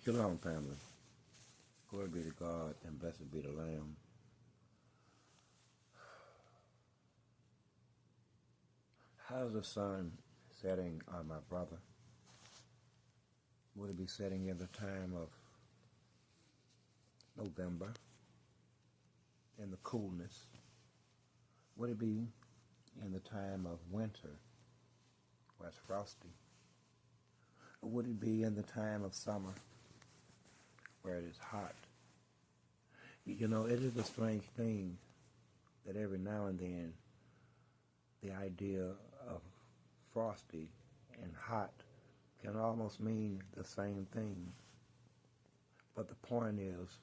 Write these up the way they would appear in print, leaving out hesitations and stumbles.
Shalom, family. Glory be to God and blessed be the Lamb. How's the sun setting on my brother? Would it be setting in the time of November in the coolness? Would it be in the time of winter where it's frosty? Or would it be in the time of summer where it is hot? You know, it is a strange thing that every now and then the idea of frosty and hot can almost mean the same thing. But the point is,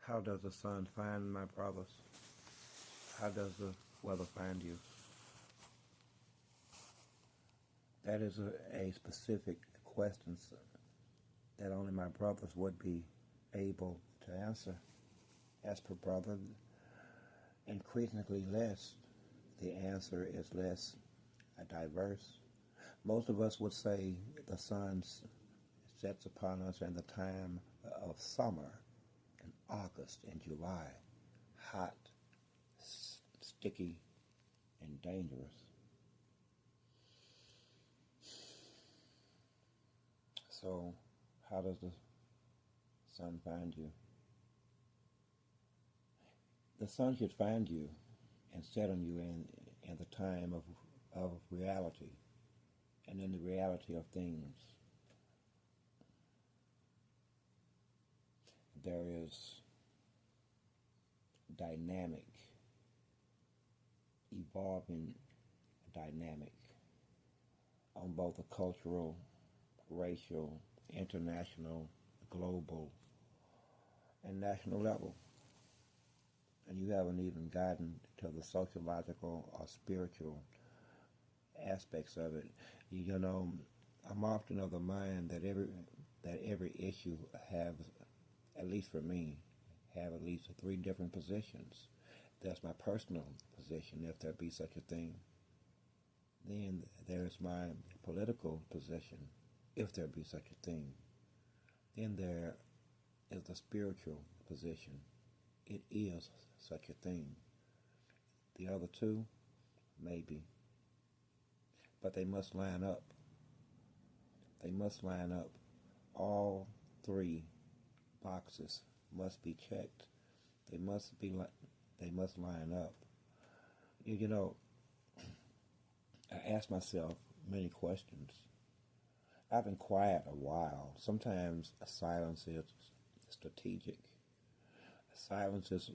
how does the sun find my brothers? How does the weather find you? That is a specific question that only my brothers would be able to answer. As per brother, increasingly less, the answer is less diverse. Most of us would say the sun sets upon us in the time of summer, in August and July, hot, sticky, and dangerous. So, how does the sun find you? The sun should find you and set on you in the time of reality and in the reality of things. There is dynamic, evolving dynamic on both a cultural, racial, international, global, and national level. And you haven't even gotten to the sociological or spiritual aspects of it. You know, I'm often of the mind that every issue have, at least for me, have at least 3 different positions. That's my personal position, if there be such a thing. Then there's my political position, if there be such a thing. Then there is the spiritual position. It is such a thing. The other 2, maybe. But they must line up. They must line up. All 3 boxes must be checked. They must line up. You know, I ask myself many questions. I've been quiet a while. Sometimes silence is strategic. Silence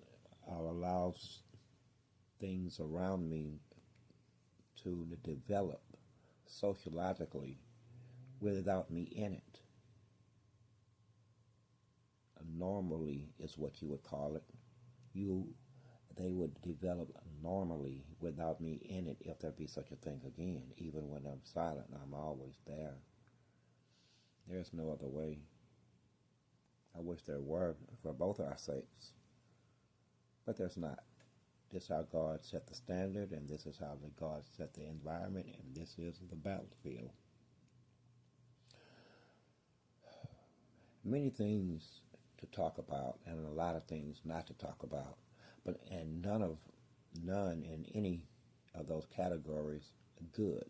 allows things around me to develop sociologically without me in it. Normally is what you would call it. They would develop normally without me in it, if there be such a thing again. Even when I'm silent, I'm always there. There's no other way. I wish there were, for both our sakes. But there's not. This is how God set the standard, and this is how God set the environment, and this is the battlefield. Many things to talk about, and a lot of things not to talk about, and none in any of those categories good.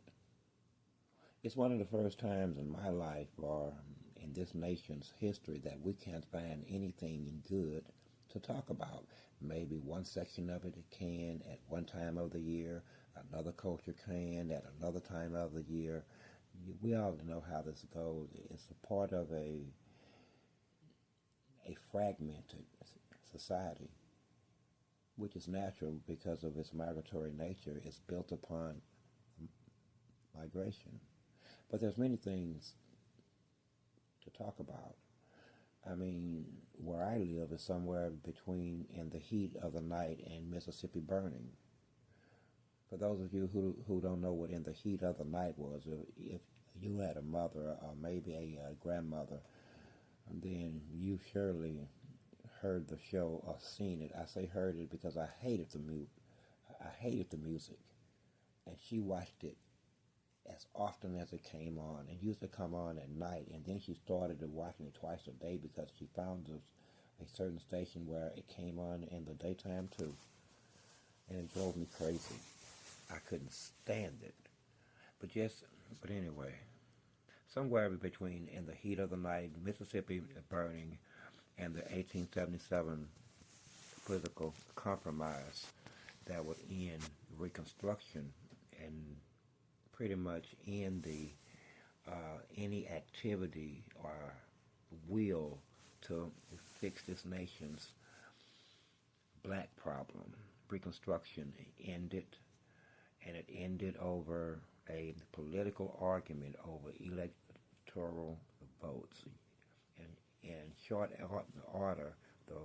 It's one of the first times in my life, or in this nation's history, that we can't find anything good to talk about. Maybe one section of it can at one time of the year, another culture can at another time of the year. We all know how this goes. It's a part of a fragmented society, which is natural because of its migratory nature. It's built upon migration. But there's many things to talk about. I mean, where I live is somewhere between in the heat of the night and Mississippi burning. For those of you who don't know what in the heat of the night was, if you had a mother or maybe a grandmother, then you surely heard the show or seen it. I say heard it because I hated the music, and she watched it as often as it came on. It used to come on at night, and then she started watching it twice a day because she found a certain station where it came on in the daytime too. And it drove me crazy. I couldn't stand it. But anyway, somewhere between In the Heat of the Night, Mississippi Burning, and the 1877 political compromise that would end Reconstruction and pretty much end the any activity or will to fix this nation's black problem. Reconstruction ended, and it ended over a political argument over electoral votes. And in short order, the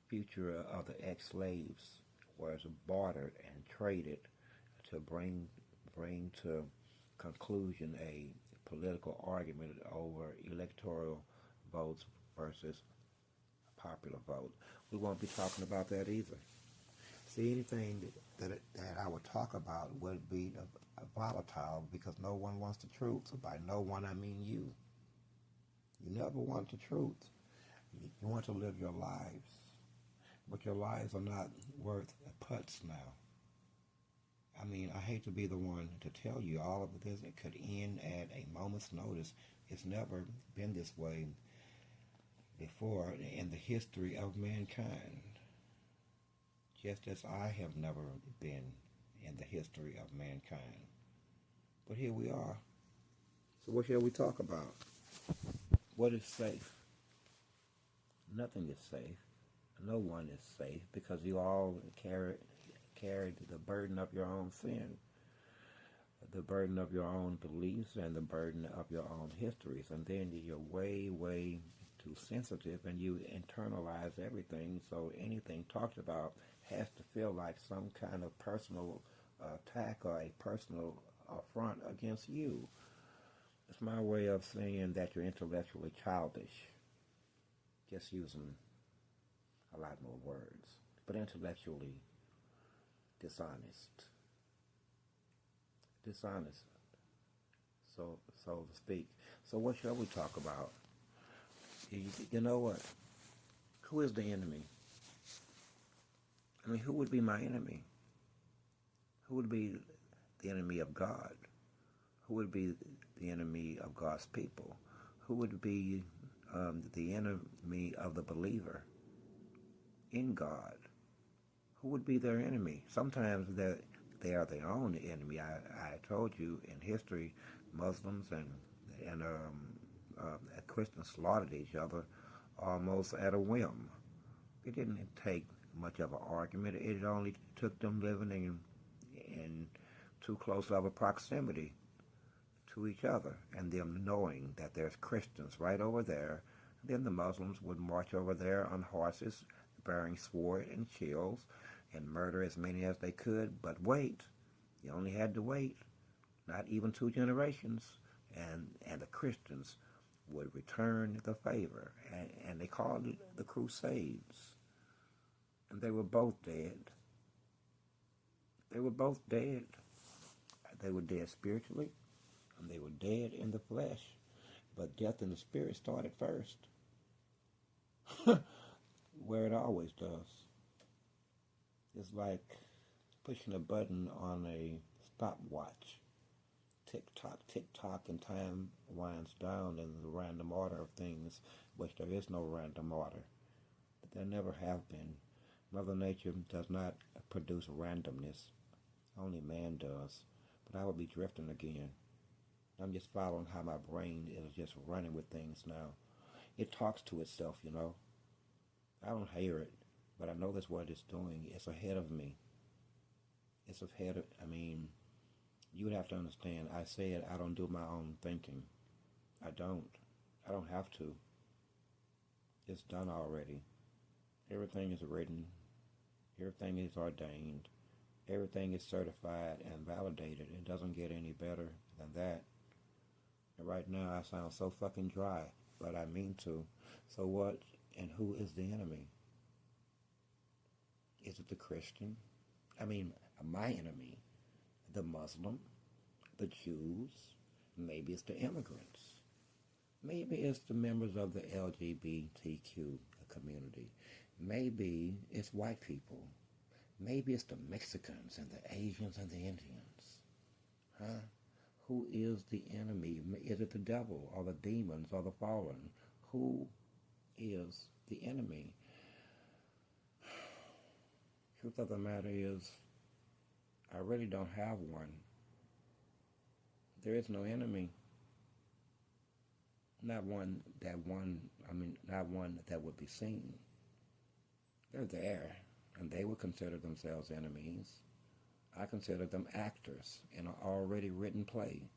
future of the ex-slaves was bartered and traded to bring to conclusion a political argument over electoral votes versus popular vote. We won't be talking about that either. See, anything that I would talk about would be volatile because no one wants the truth. By no one, I mean you. You never want the truth. You want to live your lives, but your lives are not worth putts now. I mean, I hate to be the one to tell you all of this. It could end at a moment's notice. It's never been this way before in the history of mankind. Just as I have never been in the history of mankind. But here we are. So what shall we talk about? What is safe? Nothing is safe. No one is safe because you all carried the burden of your own sin, the burden of your own beliefs, and the burden of your own histories. And then you're way, way too sensitive, and you internalize everything, so anything talked about has to feel like some kind of personal attack or a personal affront against you. It's my way of saying that you're intellectually childish, just using a lot more words, but intellectually dishonest, so to speak. So what shall we talk about? You know what? Who is the enemy? I mean, who would be my enemy? Who would be the enemy of God? Who would be the enemy of God's people? Who would be the enemy of the believer in God? Who would be their enemy? Sometimes they are their own enemy. I told you in history, Muslims and Christians slaughtered each other almost at a whim. It didn't take much of an argument. It only took them living in too close of a proximity to each other and them knowing that there's Christians right over there. Then the Muslims would march over there on horses bearing sword and shields and murder as many as they could. But wait, you only had to wait, not even 2 generations, and the Christians would return the favor. And they called it the Crusades. And they were both dead. They were both dead. They were dead spiritually, and they were dead in the flesh. But death in the spirit started first, where it always does. It's like pushing a button on a stopwatch. Tick-tock, tick-tock, and time winds down in the random order of things, which there is no random order. There never have been. Mother Nature does not produce randomness. Only man does. But I would be drifting again. I'm just following how my brain is just running with things now. It talks to itself, you know. I don't hear it, but I know that's what it's doing. It's ahead of me. It's ahead of, you would have to understand, I said I don't do my own thinking. I don't have to. It's done already. Everything is written. Everything is ordained. Everything is certified and validated. It doesn't get any better than that. And right now I sound so fucking dry, but I mean to. So what and who is the enemy? Is it the Christian? My enemy, the Muslim, the Jews. Maybe it's the immigrants. Maybe it's the members of the LGBTQ community. Maybe it's white people. Maybe it's the Mexicans and the Asians and the Indians. Huh? Who is the enemy? Is it the devil or the demons or the fallen? Who is the enemy? Truth of the matter is, I really don't have one. There is no enemy. Not one that would be seen. They're there, and they would consider themselves enemies. I consider them actors in an already written play,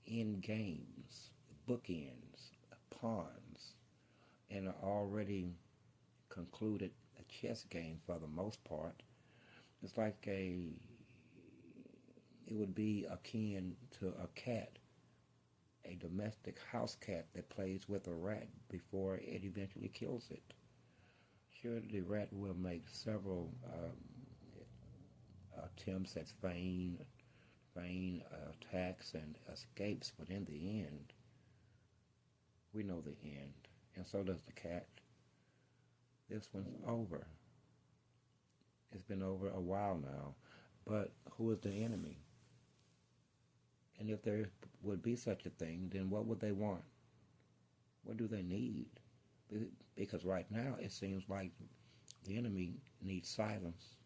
in games, bookends, pawns, in an already concluded chess game for the most part. It's like it would be akin to a cat, a domestic house cat that plays with a rat before it eventually kills it. Sure, the rat will make several attempts at feign attacks and escapes, but in the end, we know the end, and so does the cat. This one's over. It's been over a while now, but who is the enemy? And if there would be such a thing, then what would they want? What do they need? Because right now it seems like the enemy needs silence.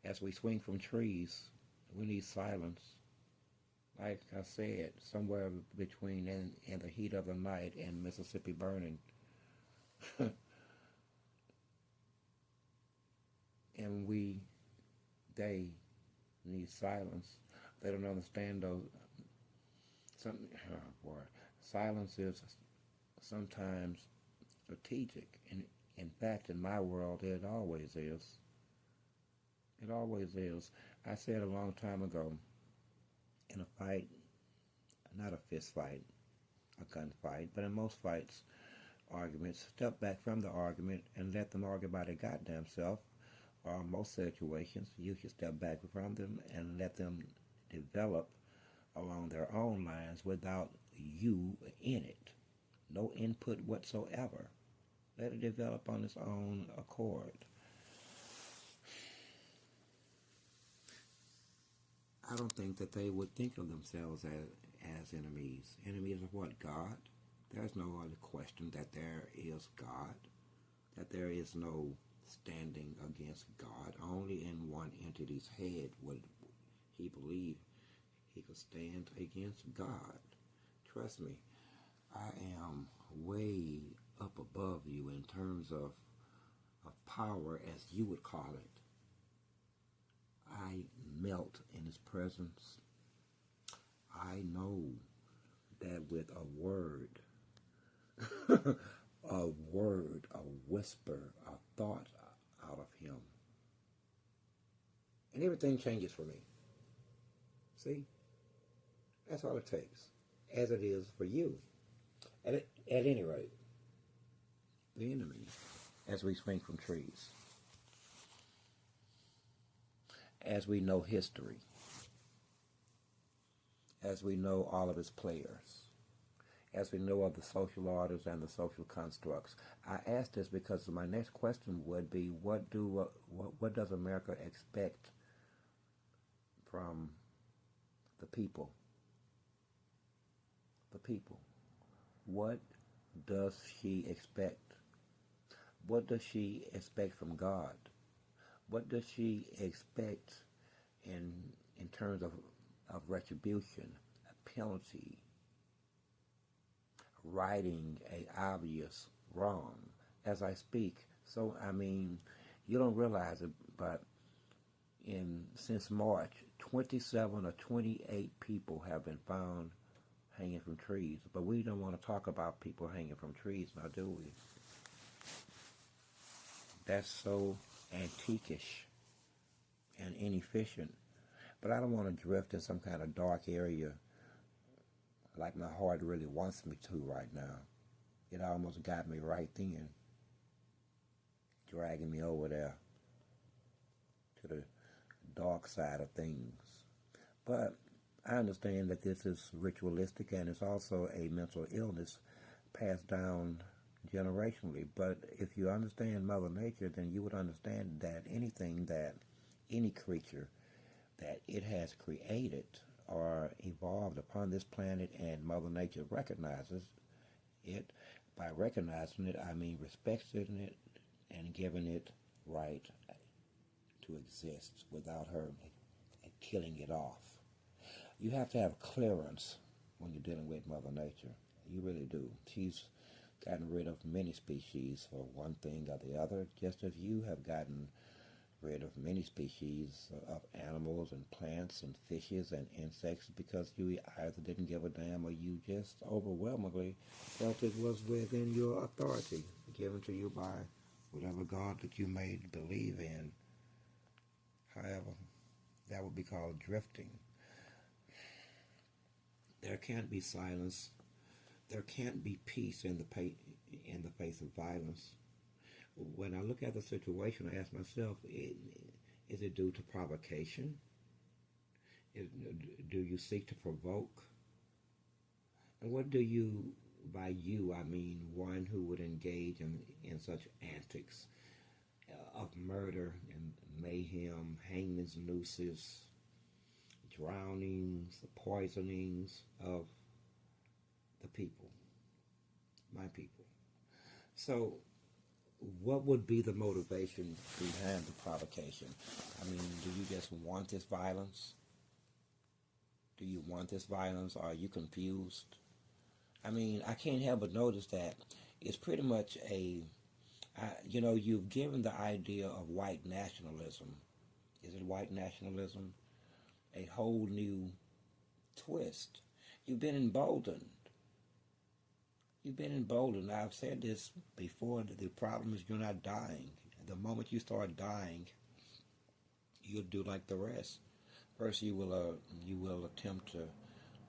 As we swing from trees, we need silence. Like I said, somewhere between in the heat of the night and Mississippi burning. And they need silence. They don't understand those. Silence is sometimes strategic. And in fact, in my world, it always is. It always is. I said a long time ago, in a fight, not a fist fight, a gunfight, but in most fights, arguments, step back from the argument and let them argue by their goddamn self. Or in most situations, you should step back from them and let them develop along their own lines without you in it. No input whatsoever. Let it develop on its own accord. I don't think that they would think of themselves as enemies. Enemies of what? God? There's no other question that there is God, that there is no standing against God. Only in one entity's head would he believe he could stand against God. Trust me, I am way up above you in terms of power, as you would call it. I melt in his presence. I know that with a word, a whisper, a thought out of him, and everything changes for me. See? That's all it takes, as it is for you. At any rate, the enemy, as we swing from trees, as we know history, as we know all of its players, as we know of the social orders and the social constructs. I ask this because my next question would be, what does America expect from the people? The people. What does she expect? What does she expect from God? What does she expect in terms of retribution, a penalty, righting a obvious wrong as I speak? So, I mean, you don't realize it, but since March, 27 or 28 people have been found hanging from trees. But we don't want to talk about people hanging from trees now, do we? That's so antiquish and inefficient. But I don't want to drift in some kind of dark area like my heart really wants me to right now. It almost got me right then, dragging me over there to the dark side of things. But I understand that this is ritualistic and it's also a mental illness passed down generationally. But if you understand Mother Nature, then you would understand that anything that any creature that it has created or evolved upon this planet and Mother Nature recognizes it. By recognizing it, I mean respecting it and giving it right to exist without her killing it off. You have to have clearance when you're dealing with Mother Nature. You really do. She's gotten rid of many species for one thing or the other, just as you have gotten rid of many species of animals and plants and fishes and insects because you either didn't give a damn or you just overwhelmingly felt it was within your authority, given to you by whatever God that you may believe in. However, that would be called drifting. There can't be silence. There can't be peace in the face of violence. When I look at the situation, I ask myself, is it due to provocation? Do you seek to provoke? And what do you, by you, I mean one who would engage in such antics of murder and mayhem, hangings, nooses, drownings, poisonings of the people, my people. So what would be the motivation behind the provocation? I mean, do you just want this violence? Do you want this violence? Or are you confused? I mean, I can't help but notice that it's pretty much you've given the idea of white nationalism. Is it white nationalism? A whole new twist. You've been emboldened. You've been emboldened. I've said this before. The problem is you're not dying. The moment you start dying, you'll do like the rest. First, you will attempt to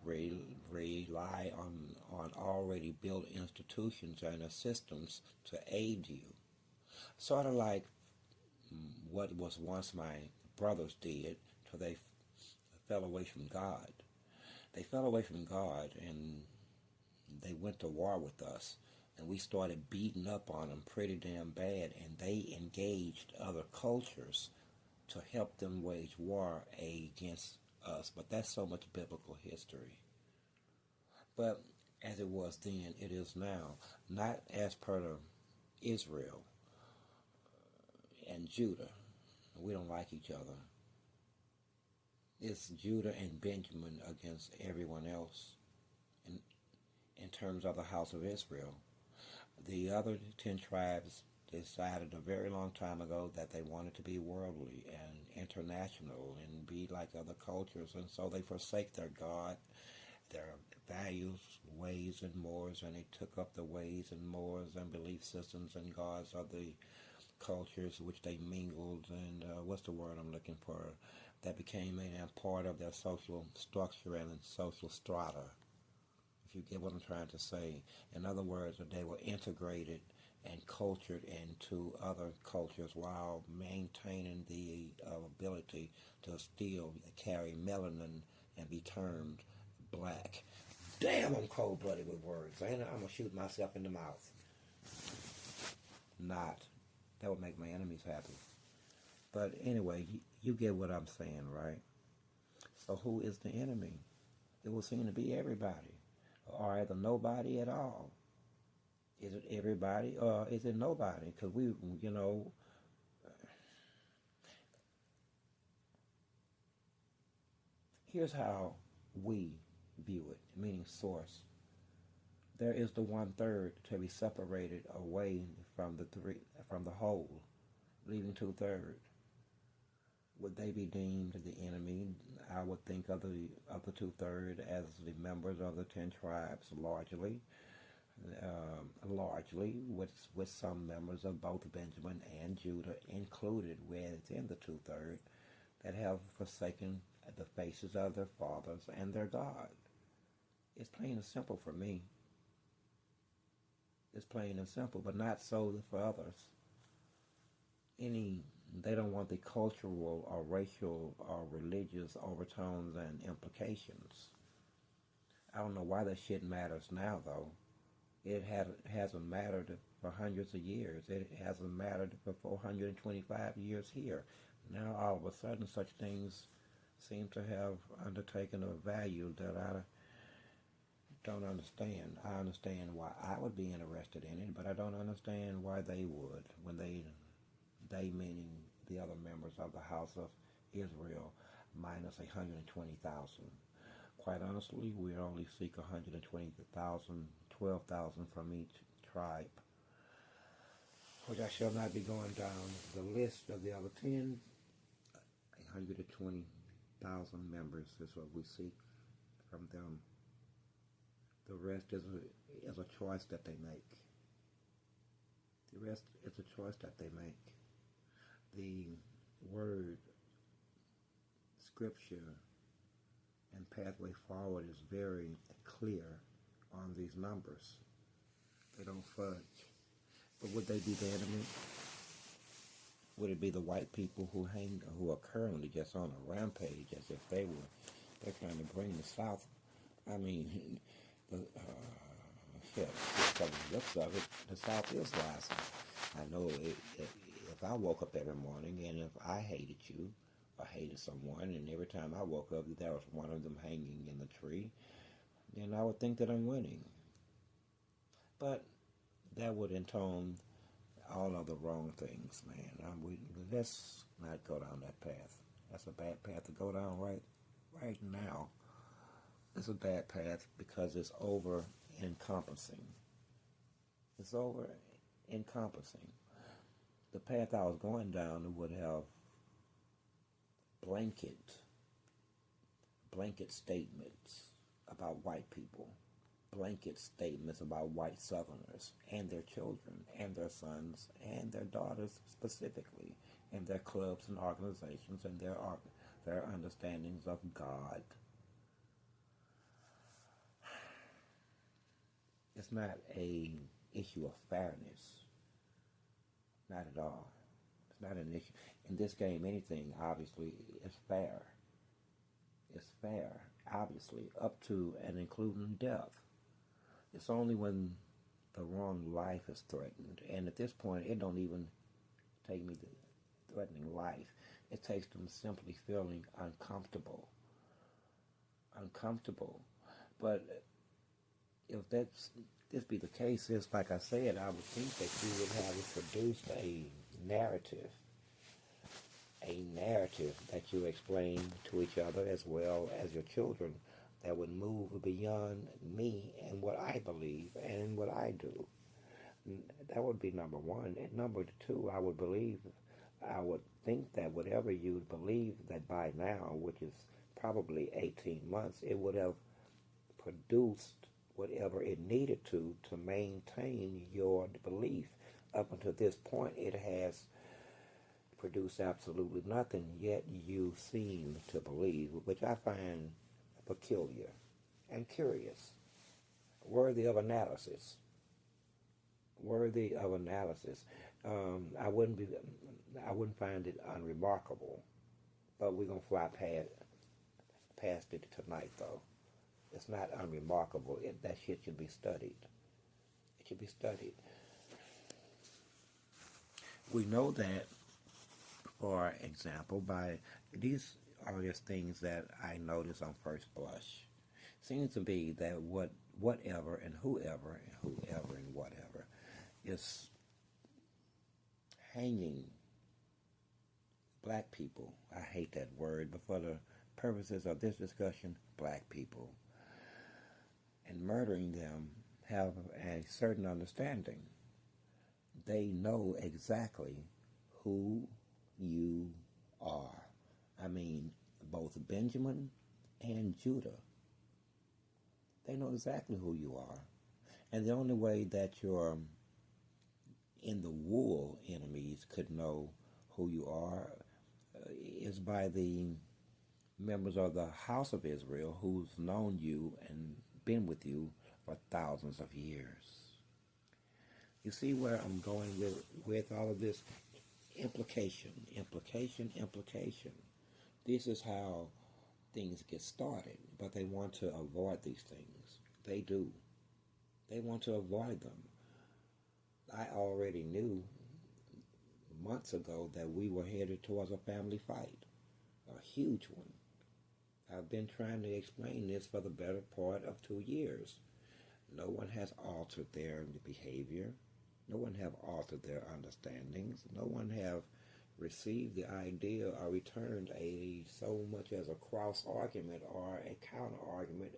rely on already built institutions and systems to aid you. Sort of like what was once my brothers did till they fell away from God. They fell away from God and they went to war with us. And we started beating up on them pretty damn bad. And they engaged other cultures to help them wage war against us. But that's so much biblical history. But as it was then, it is now. Not as per Israel and Judah. We don't like each other. It's Judah and Benjamin against everyone else in terms of the house of Israel. The other 10 tribes decided a very long time ago that they wanted to be worldly and international and be like other cultures, and so they forsake their God, their values, ways, and mores, and they took up the ways and mores and belief systems and gods of the cultures which they mingled, and what's the word I'm looking for? That became a part of their social structure and social strata, if you get what I'm trying to say. In other words, they were integrated and cultured into other cultures while maintaining the ability to still carry melanin and be termed black. Damn, I'm cold-blooded with words. I'm going to shoot myself in the mouth. Not. That would make my enemies happy. But anyway, you get what I'm saying, right? So who is the enemy? It will seem to be everybody, or either nobody at all. Is it everybody, or is it nobody? Because here's how we view it, meaning source. There is the 1/3 to be separated away from the whole, leaving 2/3. Would they be deemed the enemy? I would think of the 2/3 as the members of the 10 tribes, largely, with some members of both Benjamin and Judah included within the 2/3 that have forsaken the faces of their fathers and their God. It's plain and simple for me. It's plain and simple, but not so for others. Any They don't want the cultural or racial or religious overtones and implications. I don't know why that shit matters now, though. Hasn't mattered for hundreds of years. It hasn't mattered for 425 years here. Now, all of a sudden, such things seem to have undertaken a value that I don't understand. I understand why I would be interested in it, but I don't understand why they would, when they meaning the other members of the House of Israel, minus 120,000. Quite honestly, we only seek 120,000, 12,000 from each tribe, which I shall not be going down the list of the other 10. 120,000 members is what we seek from them. The rest is a choice that they make. The rest is a choice that they make. The word, scripture, and pathway forward is very clear on these numbers. They don't fudge. But would they be the enemy? Would it be the white people who are currently just on a rampage as if they're trying to bring the South? I mean, from the looks of it, the South is rising. I know if I woke up every morning and if I hated you or hated someone, and every time I woke up there was one of them hanging in the tree, then I would think that I'm winning. But that would intone all of the wrong things, man. Let's not go down that path. That's a bad path to go down right now. It's a bad path because it's over-encompassing. It's over-encompassing. The path I was going down would have blanket statements about white people, blanket statements about white Southerners and their children and their sons and their daughters specifically, and their clubs and organizations and their understandings of God. It's not an issue of fairness. Not at all. It's not an issue. In this game, anything, obviously, is fair. It's fair, obviously, up to and including death. It's only when the wrong life is threatened. And at this point, it don't even take me to threatening life. It takes them simply feeling uncomfortable. Uncomfortable. But if this be the case, it's like I said, I would think that you would have produced a narrative that you explain to each other as well as your children that would move beyond me and what I believe and what I do. That would be number one. And number two, I would think that whatever you believe that by now, which is probably 18 months, it would have produced whatever it needed to maintain your belief. Up until this point, it has produced absolutely nothing, yet you seem to believe, which I find peculiar and curious, worthy of analysis. I wouldn't find it unremarkable, but we're gonna fly past it tonight, though. It's not unremarkable. That shit should be studied. It should be studied. We know that, for example, by these are just things that I notice on first blush. Seems to be that whatever and whoever and whatever is hanging black people. I hate that word, but for the purposes of this discussion, black people, and murdering them have a certain understanding. They know exactly who you are. I mean, both Benjamin and Judah. They know exactly who you are. And the only way that your in the wool enemies could know who you are is by the members of the House of Israel who's known you and been with you for thousands of years. You see where I'm going with all of this? implication, implication, implication. This is how things get started, but they want to avoid these things. They do. They want to avoid them. I already knew months ago that we were headed towards a family fight, a huge one. I've been trying to explain this for the better part of 2 years. No one has altered their behavior. No one have altered their understandings. No one have received the idea or returned a so much as a cross argument or a counter argument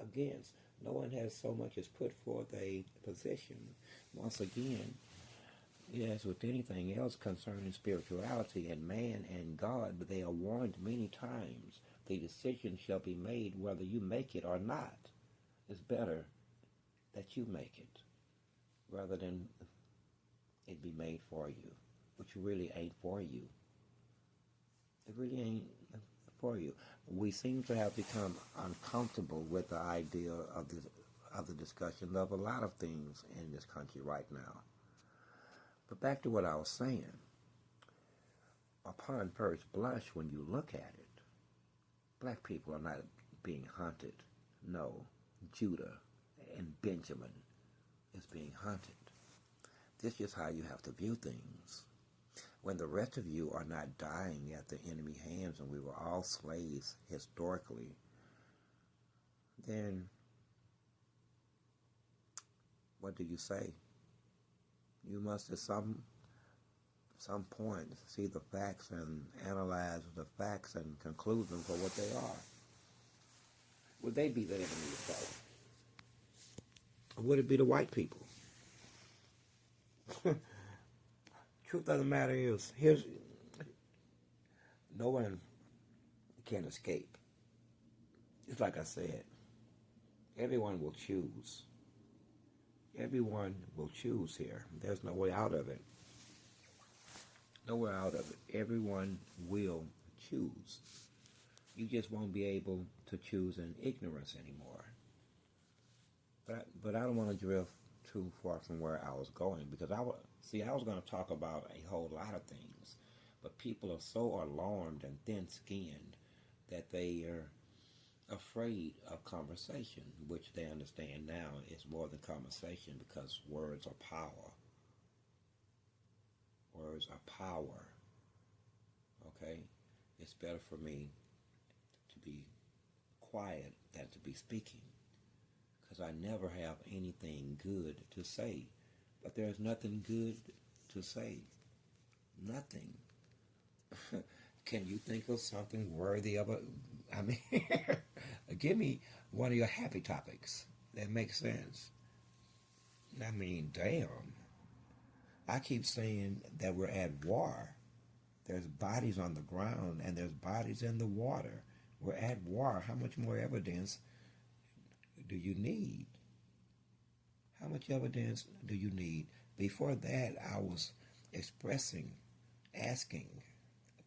against. No one has so much as put forth a position. Once again, as with anything else concerning spirituality and man and God, they are warned many times. The decision shall be made whether you make it or not. It's better that you make it rather than it be made for you, which really ain't for you. It really ain't for you. We seem to have become uncomfortable with the idea of the discussion of a lot of things in this country right now. But back to what I was saying. Upon first blush, when you look at it, black people are not being hunted. No, Judah and Benjamin is being hunted. This is how you have to view things. When the rest of you are not dying at the enemy hands and we were all slaves historically, then what do you say? You must at some point see the facts and analyze the facts and conclude them for what they are. Would they be the enemy of both? Or would it be the white people? Truth of the matter is, no one can escape. It's like I said, everyone will choose. Everyone will choose here. There's no way out of it. Nowhere out of it. Everyone will choose. You just won't be able to choose in ignorance anymore. But I don't want to drift too far from where I was going, because I was going to talk about a whole lot of things, but people are so alarmed and thin-skinned that they are afraid of conversation, which they understand now is more than conversation, because words are power. Words are power. Okay? It's better for me to be quiet than to be speaking, because I never have anything good to say. But there's nothing good to say. Nothing. Can you think of something worthy of give me one of your happy topics that makes sense. I mean, damn. I keep saying that we're at war. There's bodies on the ground and there's bodies in the water. We're at war. How much more evidence do you need? How much evidence do you need? Before that, I was expressing, asking,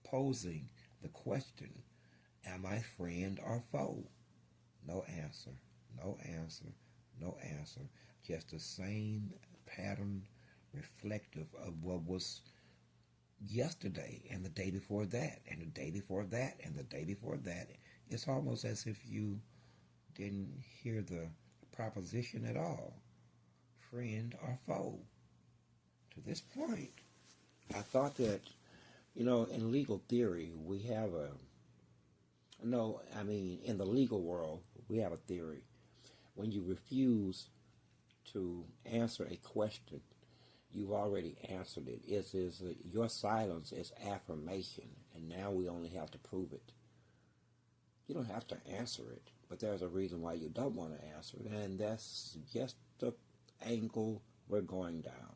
posing the question, am I friend or foe? No answer, no answer, no answer. Just the same pattern reflective of what was yesterday and the day before that and the day before that and the day before that. It's almost as if you didn't hear the proposition at all. Friend or foe. To this point, I thought that, in legal theory, we have in the legal world, we have a theory. When you refuse to answer a question, you've already answered it. Your silence is affirmation, and now we only have to prove it. You don't have to answer it, but there's a reason why you don't want to answer it, and that's just the angle we're going down.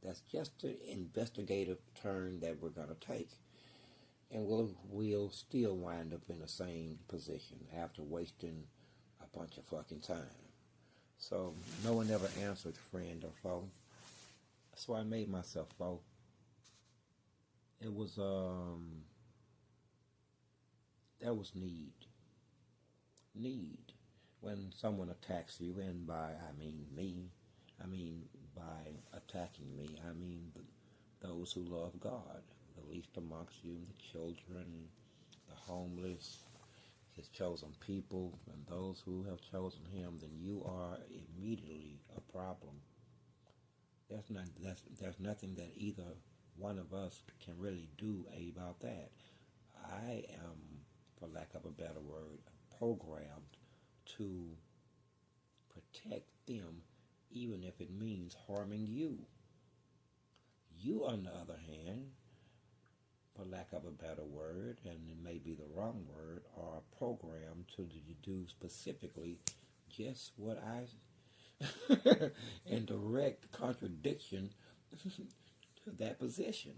That's just the investigative turn that we're going to take. And we'll still wind up in the same position after wasting a bunch of fucking time. So no one ever answered friend or foe. So I made myself foe. It was, that was need. Need. When someone attacks you, by attacking me, I mean those who love God, the least amongst you, the children, the homeless, his chosen people, and those who have chosen him, then you are immediately a problem. There's nothing that either one of us can really do about that. I am, for lack of a better word, programmed to protect them, even if it means harming you. You, on the other hand, for lack of a better word, and it may be the wrong word, are programmed to do specifically just what I, in direct contradiction to that position.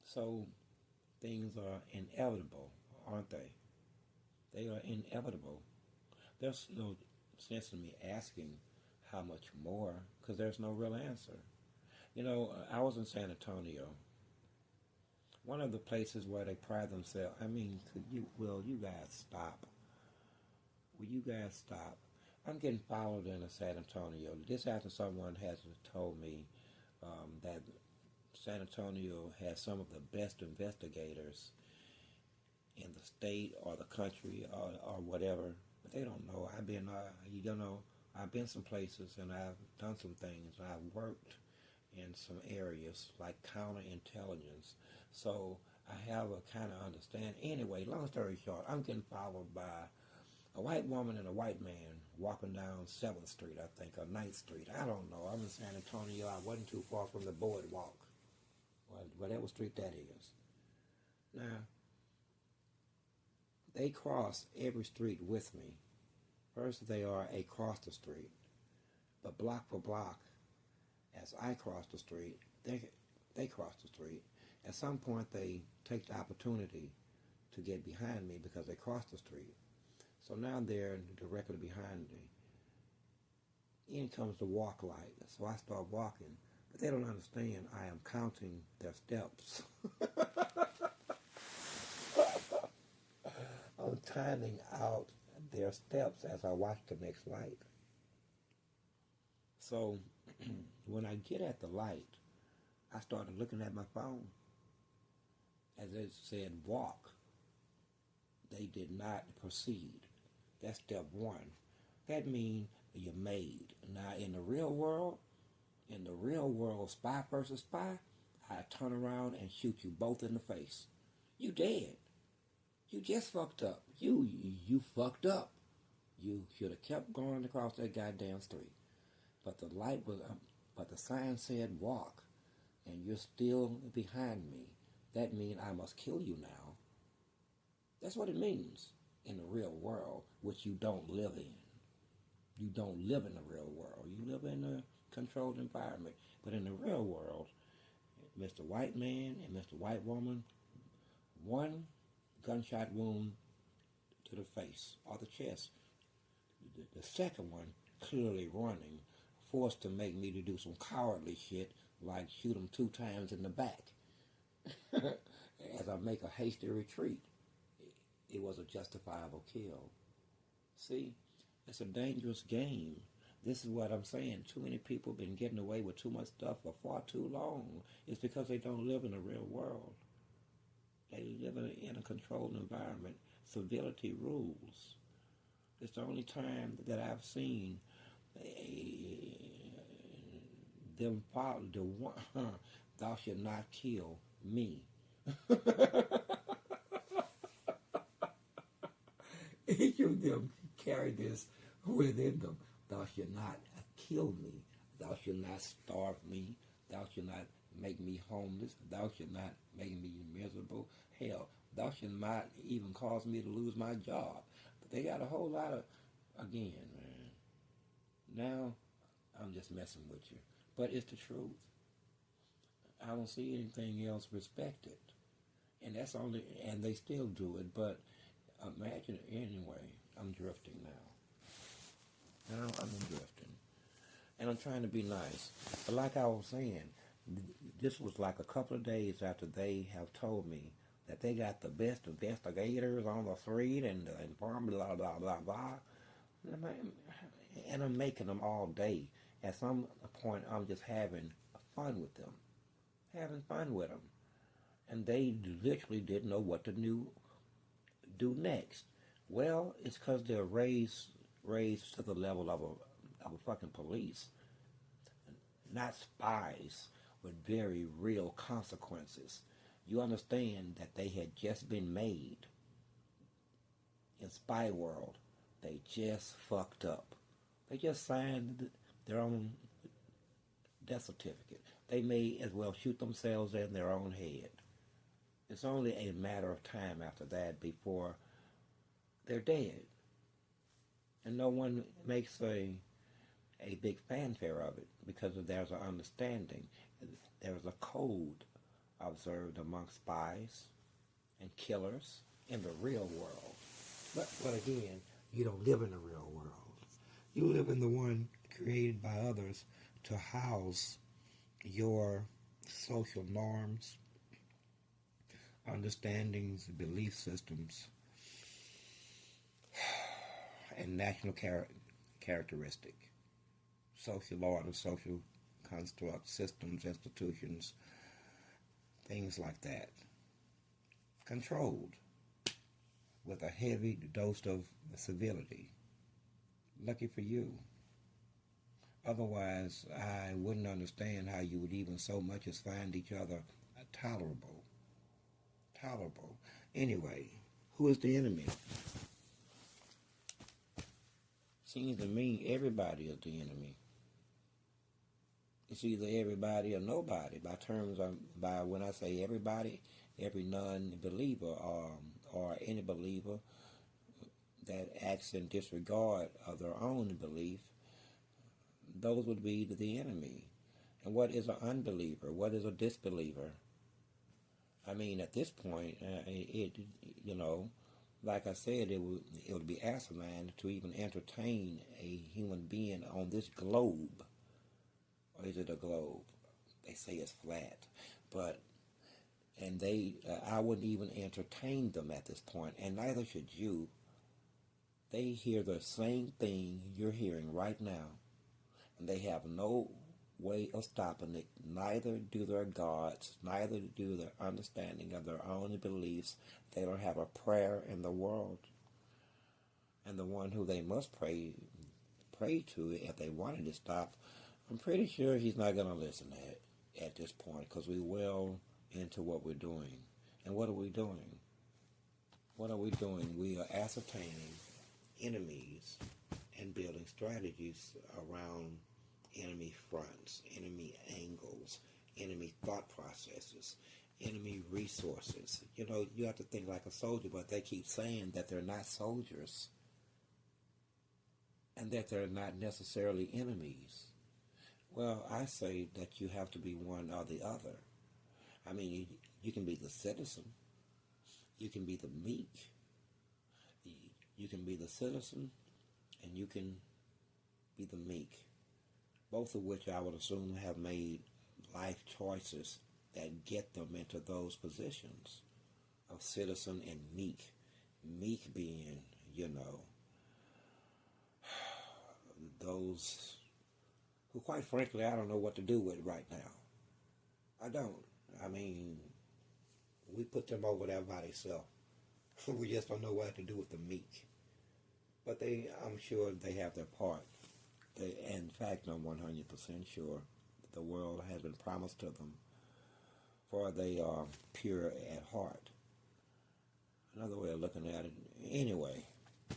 So things are inevitable, aren't they? They are inevitable. There's no sense in me asking how much more, because there's no real answer. You know, I was in San Antonio. One of the places where they pride themselves, will you guys stop? Will you guys stop? I'm getting followed in San Antonio. This after someone has told me that San Antonio has some of the best investigators in the state or the country or whatever, but they don't know. I've been some places and I've done some things. I've worked in some areas like counterintelligence, so I have a kind of understanding. Anyway, long story short, I'm getting followed by a white woman and a white man walking down 7th Street, I think, or 9th Street. I don't know. I'm in San Antonio. I wasn't too far from the boardwalk, whatever street that is. Now, they cross every street with me. First, they are across the street, but block for block, as I cross the street, they cross the street. At some point, they take the opportunity to get behind me because they crossed the street. So now they're directly behind me. In comes the walk light, so I start walking. But they don't understand I am counting their steps. I'm timing out their steps as I watch the next light. So when I get at the light, I started looking at my phone. As it said walk, they did not proceed. That's step one. That means you're made. Now in the real world, spy versus spy, I turn around and shoot you both in the face. You dead. You just fucked up. You fucked up. You should have kept going across that goddamn street. But the light was, but the sign said walk, and you're still behind me. That means I must kill you now. That's what it means in the real world, which you don't live in. You don't live in the real world. You live in a controlled environment. But in the real world, Mr. White Man and Mr. White Woman, one gunshot wound to the face or the chest. The second one clearly running, forced to make me to do some cowardly shit like shoot him 2 times in the back as I make a hasty retreat. It was a justifiable kill. See, it's a dangerous game. This is what I'm saying. Too many people have been getting away with too much stuff for far too long. It's because they don't live in the real world. They live in a controlled environment. Civility rules. It's the only time that I've seen them follow the one, thou shalt not kill me. Each of them carry this within them. Thou shalt not kill me. Thou shalt not starve me. Thou shalt not make me homeless. Thou shalt not make me miserable. Hell, thou shalt not even cause me to lose my job. But they got a whole lot of, again, man. Now, I'm just messing with you. But it's the truth. I don't see anything else respected. And that's only, and they still do it, but imagine, anyway, I'm drifting now. Now I'm drifting. And I'm trying to be nice. But like I was saying, this was like a couple of days after they have told me that they got the best investigators on the street and blah, blah, blah, blah, blah. And I'm making them all day. At some point, I'm just having fun with them. having fun with them. And they literally didn't know what to do next. Well, it's because they're raised to the level of a fucking police, not spies with very real consequences. You understand that they had just been made in spy world. They just fucked up. They just signed their own death certificate. They may as well shoot themselves in their own head. It's only a matter of time after that before they're dead. And no one makes a big fanfare of it because there's an understanding. There's a code observed among spies and killers in the real world. But again, you don't live in the real world. You live in the one created by others to house your social norms, understandings, belief systems, and national characteristic, social order, social construct, systems, institutions, things like that. Controlled with a heavy dose of civility. Lucky for you. Otherwise, I wouldn't understand how you would even so much as find each other tolerable. Tolerable. Anyway, who is the enemy? Seems to me everybody is the enemy. It's either everybody or nobody. By when I say everybody, every non-believer or any believer that acts in disregard of their own belief, those would be the enemy. And what is an unbeliever? What is a disbeliever? I mean, at this point, like I said, it would be asinine to even entertain a human being on this globe. Or is it a globe? They say it's flat, I wouldn't even entertain them at this point, and neither should you. They hear the same thing you're hearing right now, and they have no way of stopping it. Neither do their gods, neither do their understanding of their own beliefs. They don't have a prayer in the world. And the one who they must pray to if they wanted to stop, I'm pretty sure he's not going to listen at this point, because we're well into what we're doing. And what are we doing? What are we doing? We are ascertaining enemies and building strategies around enemy fronts, enemy angles, enemy thought processes, enemy resources. You have to think like a soldier, but they keep saying that they're not soldiers and that they're not necessarily enemies. Well, I say that you have to be one or the other. I mean, you can be the citizen. You can be the meek. You can be the citizen, and you can be the meek. Both of which I would assume have made life choices that get them into those positions of citizen and meek. Meek being, those who, quite frankly, I don't know what to do with right now. I don't. I mean, we put them over there by themselves. We just don't know what to do with the meek. But I'm sure they have their part. In fact, I'm 100% sure the world has been promised to them, for they are pure at heart. Another way of looking at it. Anyway,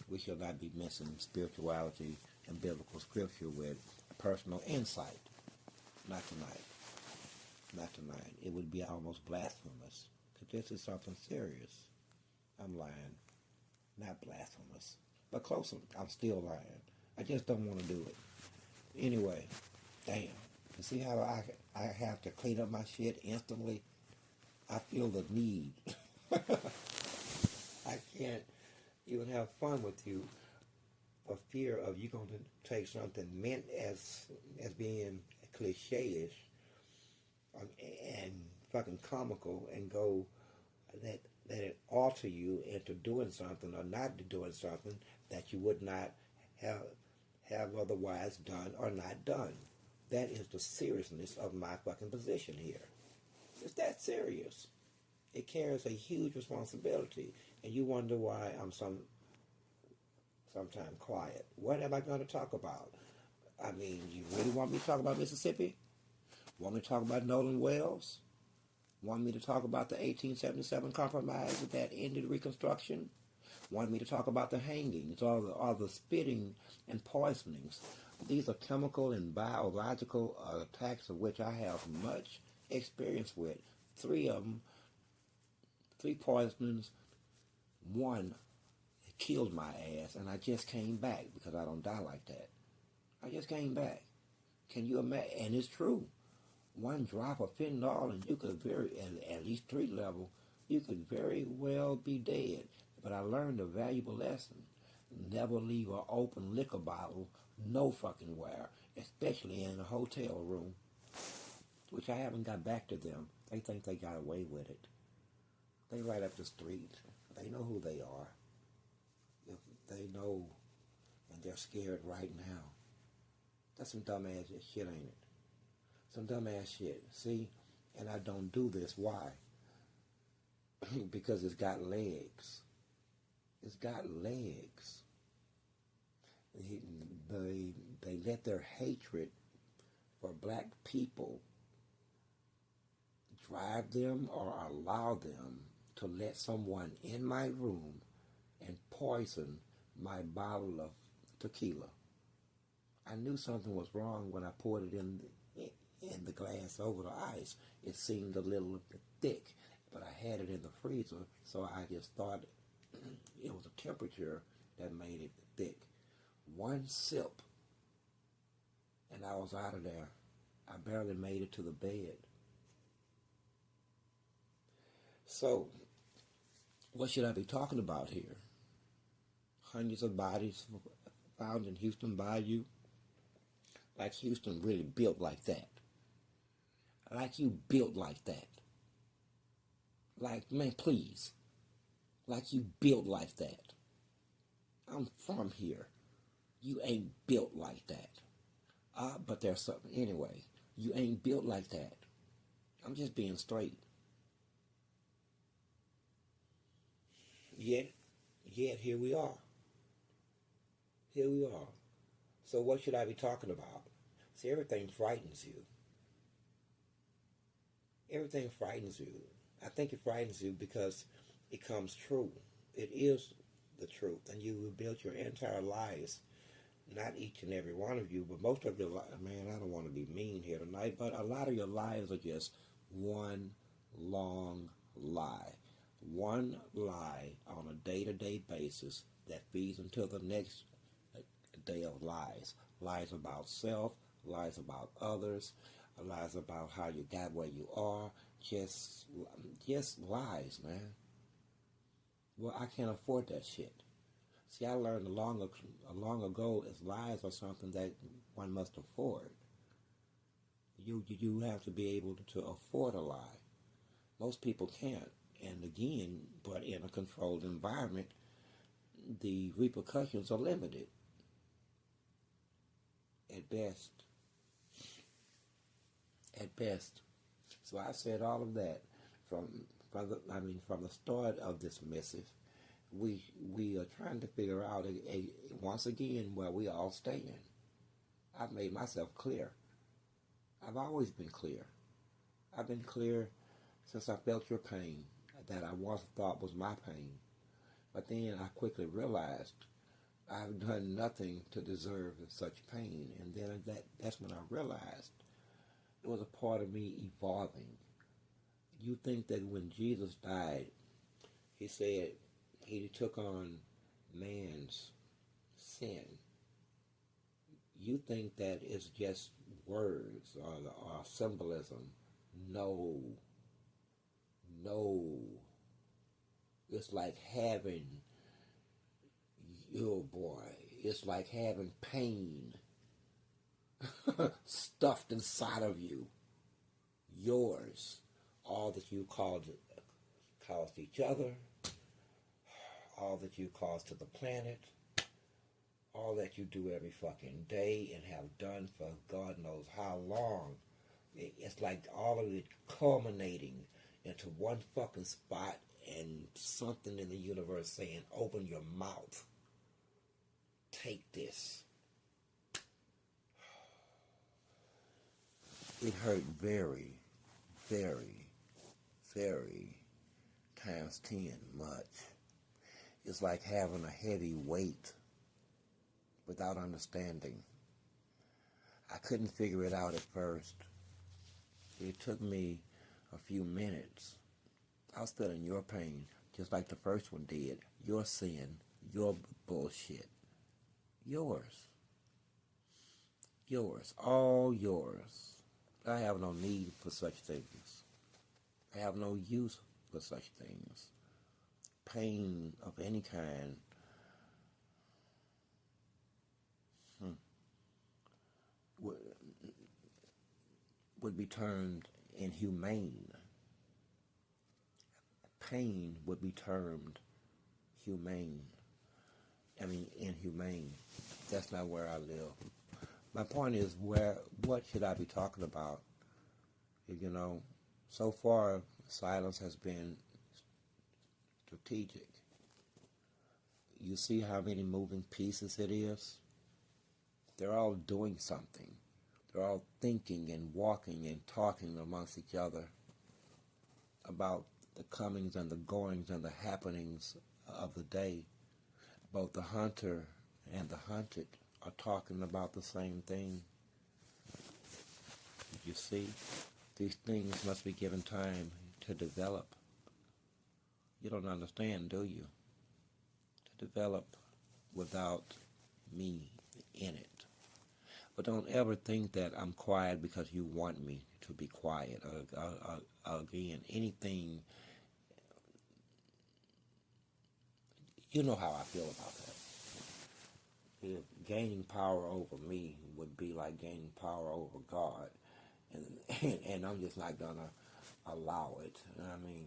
we shall not be missing spirituality and biblical scripture with personal insight. Not tonight. Not tonight. It would be almost blasphemous, because this is something serious. I'm lying. Not blasphemous. But close. I'm still lying. I just don't want to do it. Anyway, damn. You see how I have to clean up my shit instantly? I feel the need. I can't even have fun with you for fear of you going to take something meant as being cliche-ish and fucking comical and go that it alter you into doing something or not doing something that you would not have otherwise done or not done. That is the seriousness of my fucking position here. It's that serious. It carries a huge responsibility, and you wonder why I'm sometimes quiet. What am I going to talk about? I mean, you really want me to talk about Mississippi? Want me to talk about Nolan Wells? Want me to talk about the 1877 compromise that ended Reconstruction? Want me to talk about the hangings or the spitting and poisonings? These are chemical and biological attacks of which I have much experience with. 3 of them, 3 poisonings, 1 killed my ass, and I just came back because I don't die like that. I just came back. Can you imagine? And it's true. 1 drop of fentanyl, and you could at least 3 level, you could very well be dead. But I learned a valuable lesson. Never leave an open liquor bottle no fucking where, especially in a hotel room, which I haven't got back to them. They think they got away with it. They right up the street. They know who they are. They know, and they're scared right now. That's some dumbass shit, ain't it? Some dumbass shit. See, and I don't do this. Why? Because it's got legs. It's got legs. They let their hatred for black people drive them or allow them to let someone in my room and poison my bottle of tequila. I knew something was wrong when I poured it in the glass over the ice. It seemed a little bit thick, but I had it in the freezer, so I just thought it was a temperature that made it thick. 1 sip, and I was out of there. I barely made it to the bed. So, what should I be talking about here? Hundreds of bodies found in Houston Bayou. Like Houston really built like that. Like you built like that. Like, man, please. Like you built like that. I'm from here. You ain't built like that. But there's something. Anyway, you ain't built like that. I'm just being straight. Yet here we are. Here we are. So what should I be talking about? See, everything frightens you. Everything frightens you. I think it frightens you because it comes true. It is the truth. And you built your entire lives, not each and every one of you, but most of your lives. Man, I don't want to be mean here tonight, but a lot of your lives are just one long lie. One lie on a day-to-day basis that feeds into the next day of lies. Lies about self, lies about others, lies about how you got where you are. Just lies, man. Well, I can't afford that shit. See, I learned long ago is lies are something that one must afford. You have to be able to afford a lie. Most people can't. And again, but in a controlled environment, the repercussions are limited. At best. At best. So I said all of that from the start of this missive. We are trying to figure out once again where we all stand. I've made myself clear. I've always been clear. I've been clear since I felt your pain that I once thought was my pain. But then I quickly realized I've done nothing to deserve such pain. And then that's when I realized it was a part of me evolving. You think that when Jesus died, he said he took on man's sin. You think that it's just words or symbolism. No. It's like having, it's like having pain stuffed inside of you. Yours. All that you caused each other, all that you caused to the planet, all that you do every fucking day and have done for God knows how long. It's like all of it culminating into one fucking spot and something in the universe saying, open your mouth. Take this. It hurt very, very, very times 10 much. It's like having a heavy weight without understanding. I couldn't figure it out at first. It took me a few minutes. I was feeling your pain, just like the first one did. Your sin, your bullshit. Yours. Yours. All yours. I have no need for such things. I have no use for such things. Pain of any kind would be termed inhumane. Pain would be termed humane. Inhumane. That's not where I live. My point is, what should I be talking about? You know, so far, silence has been strategic. You see how many moving pieces it is? They're all doing something. They're all thinking and walking and talking amongst each other about the comings and the goings and the happenings of the day. Both the hunter and the hunted are talking about the same thing. You see, these things must be given time to develop. You don't understand, do you? To develop without me in it. But don't ever think that I'm quiet because you want me to be quiet. Again, anything, you know how I feel about that. If gaining power over me would be like gaining power over God, and I'm just not gonna allow it. I mean,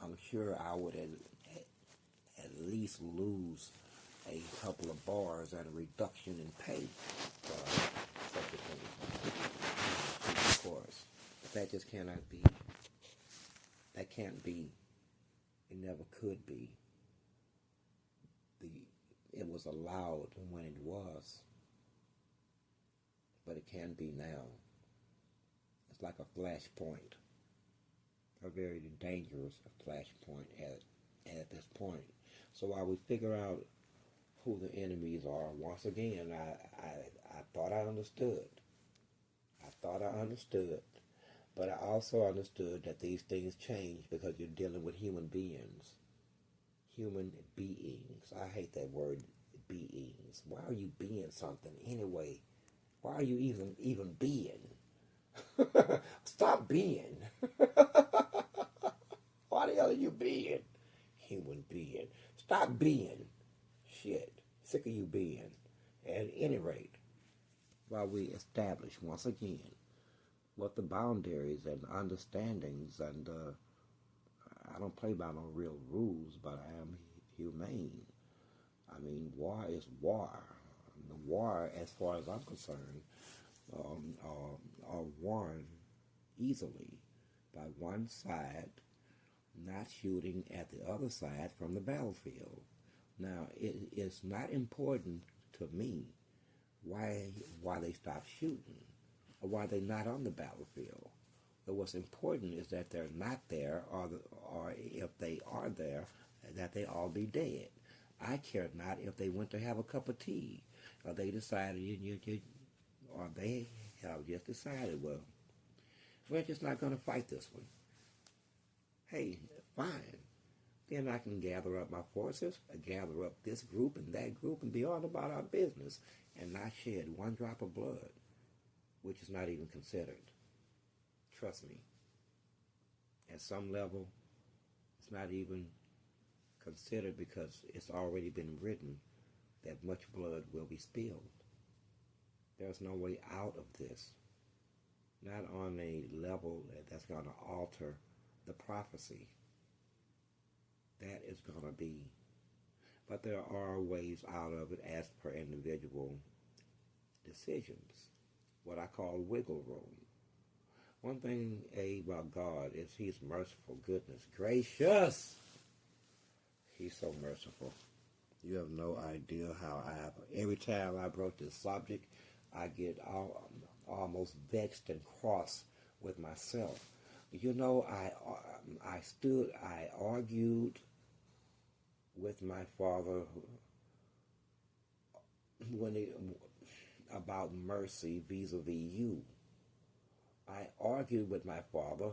I'm sure I would at least lose a couple of bars and a reduction in pay for such a thing. Of course, that just cannot be. That can't be. It never could be. It was allowed when it was, but it can be now. It's like a flashpoint, a very dangerous flashpoint at this point. So while we figure out who the enemies are, once again, I thought I understood. But I also understood that these things change because you're dealing with human beings. Human beings. I hate that word, beings. Why are you being something anyway? Why are you even being? Stop being. Why the hell are you being? Human being. Stop being. Shit. Sick of you being. At any rate, while we establish once again what the boundaries and understandings and I don't play by no real rules, but I am humane. I mean, war is war. The war, as far as I'm concerned, are won easily by one side not shooting at the other side from the battlefield. Now, it is not important to me why they stop shooting or why they're not on the battlefield. But what's important is that they're not there, or if they are there, that they all be dead. I care not if they went to have a cup of tea, or they decided, or they have just decided, well, we're just not going to fight this one. Hey, fine. Then I can gather up my forces, gather up this group and that group, and be on about our business, and not shed one drop of blood, which is not even considered. Trust me. At some level, it's not even considered because it's already been written that much blood will be spilled. There's no way out of this. Not on a level that's going to alter the prophecy. That is going to be. But there are ways out of it as per individual decisions. What I call wiggle room. One thing about God is He's merciful, goodness, gracious. He's so merciful. You have no idea how every time I broach this subject, I get almost vexed and cross with myself. You know, I argued with my father about mercy vis-a-vis you. I argued with my father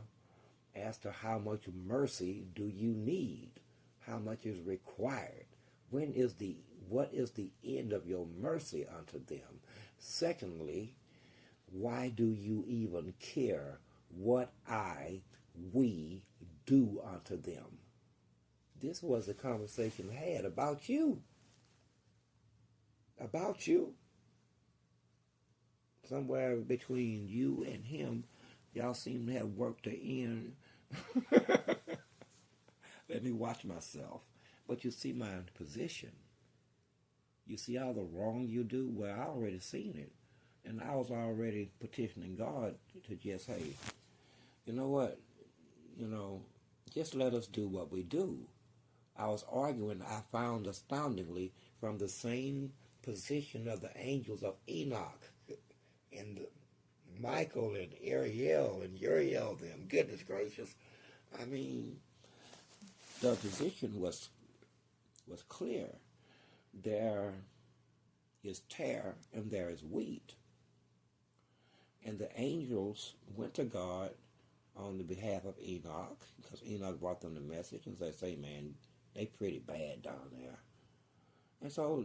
as to how much mercy do you need, how much is required. What is the end of your mercy unto them? Secondly, why do you even care what we do unto them? This was a conversation I had about you. About you. Somewhere between you and him, y'all seem to have worked to end. Let me watch myself. But you see my position. You see all the wrong you do? Well, I already seen it. And I was already petitioning God to just, hey, you know what? Just let us do what we do. I was arguing, I found astoundingly, from the same position of the angels of Enoch and Michael and Ariel and Uriel, them. Goodness gracious. I mean, the position was clear. There is tare and there is wheat. And the angels went to God on the behalf of Enoch, because Enoch brought them the message and said, say, man, they pretty bad down there. And so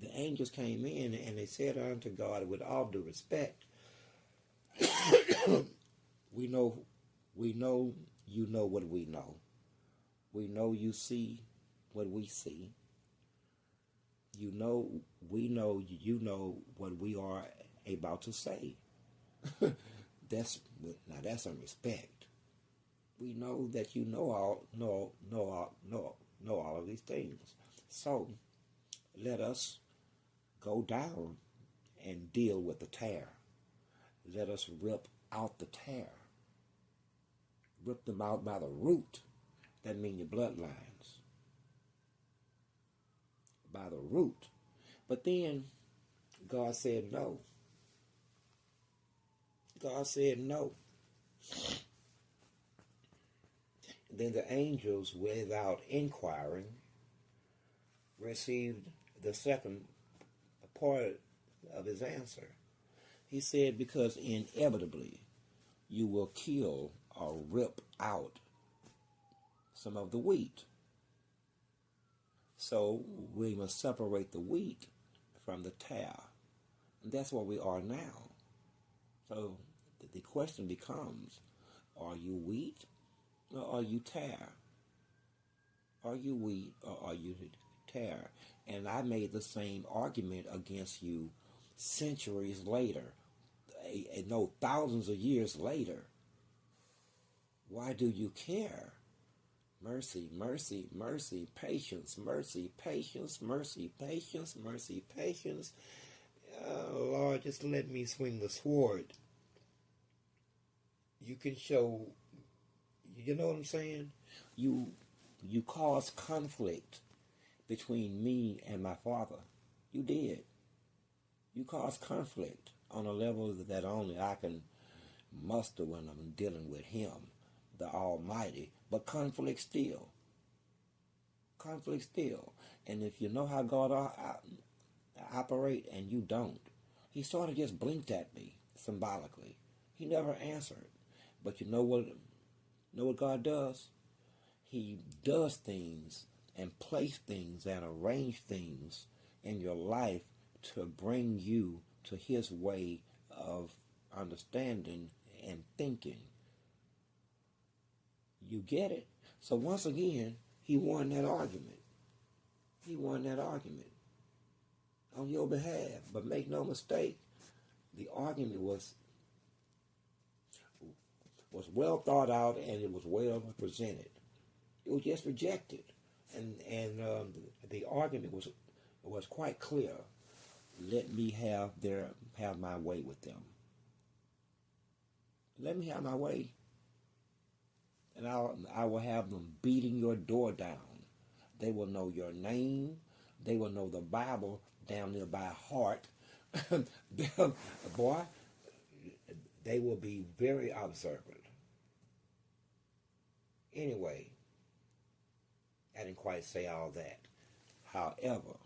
the angels came in and they said unto God, with all due respect, we know you know what we know. We know you see what we see. We know you know what we are about to say. That's some respect. We know that you know all of these things. So let us go down and deal with the tare. Let us rip out the tare. Rip them out by the root. That means your bloodlines. By the root. But then God said no. God said no. Then the angels, without inquiring, received the second part of his answer. He said, because inevitably you will kill or rip out some of the wheat. So we must separate the wheat from the tare. And that's where we are now. So the question becomes, are you wheat or are you tare? Are you wheat or are you tare? And I made the same argument against you centuries later. No, thousands of years later. Why do you care? Mercy, mercy, mercy, patience, mercy, patience, mercy, patience, mercy, patience. Oh, Lord, just let me swing the sword. You can show, you know what I'm saying? You caused conflict between me and my father. You did. You caused conflict on a level that only I can muster when I'm dealing with him, the Almighty. But conflict still. Conflict still. And if you know how God operate and you don't, he sort of just blinked at me symbolically. He never answered. But you know what God does? He does things and place things and arrange things in your life to bring you to his way of understanding and thinking. You get it? So once again, he won that argument. He won that argument on your behalf. But make no mistake, the argument was well thought out and it was well presented. It was just rejected. And the argument was quite clear. Let me have my way with them. Let me have my way. And I will have them beating your door down. They will know your name. They will know the Bible down near by heart. Boy, they will be very observant. Anyway, I didn't quite say all that. However,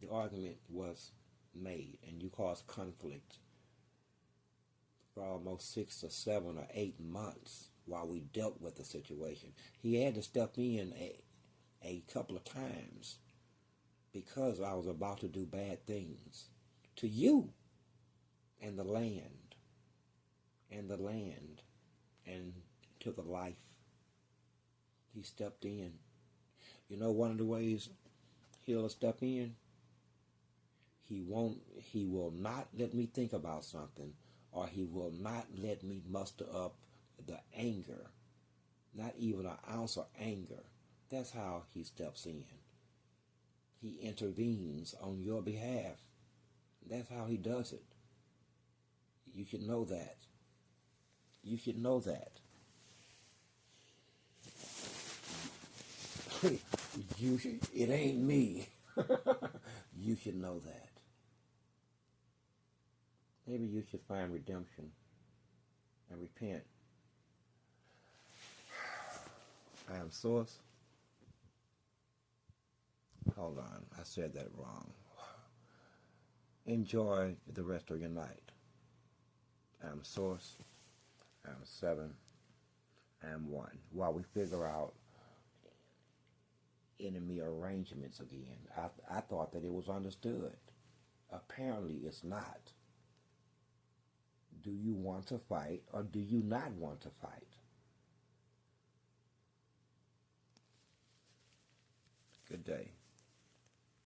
the argument was made, and you caused conflict for almost 6 or 7 or 8 months while we dealt with the situation. He had to step in a couple of times because I was about to do bad things to you and the land and to the life. He stepped in. You know one of the ways he'll step in? He will not let me think about something, or he will not let me muster up the anger, not even an ounce of anger. That's how he steps in. He intervenes on your behalf. That's how he does it. You should know that. You should know that. It ain't me. You should know that. Maybe you should find redemption and repent. I am source. Hold on, I said that wrong. Enjoy the rest of your night. I am source. I am 7. I am 1. While we figure out enemy arrangements again. I thought that it was understood. Apparently it's not. Do you want to fight or do you not want to fight? Good day.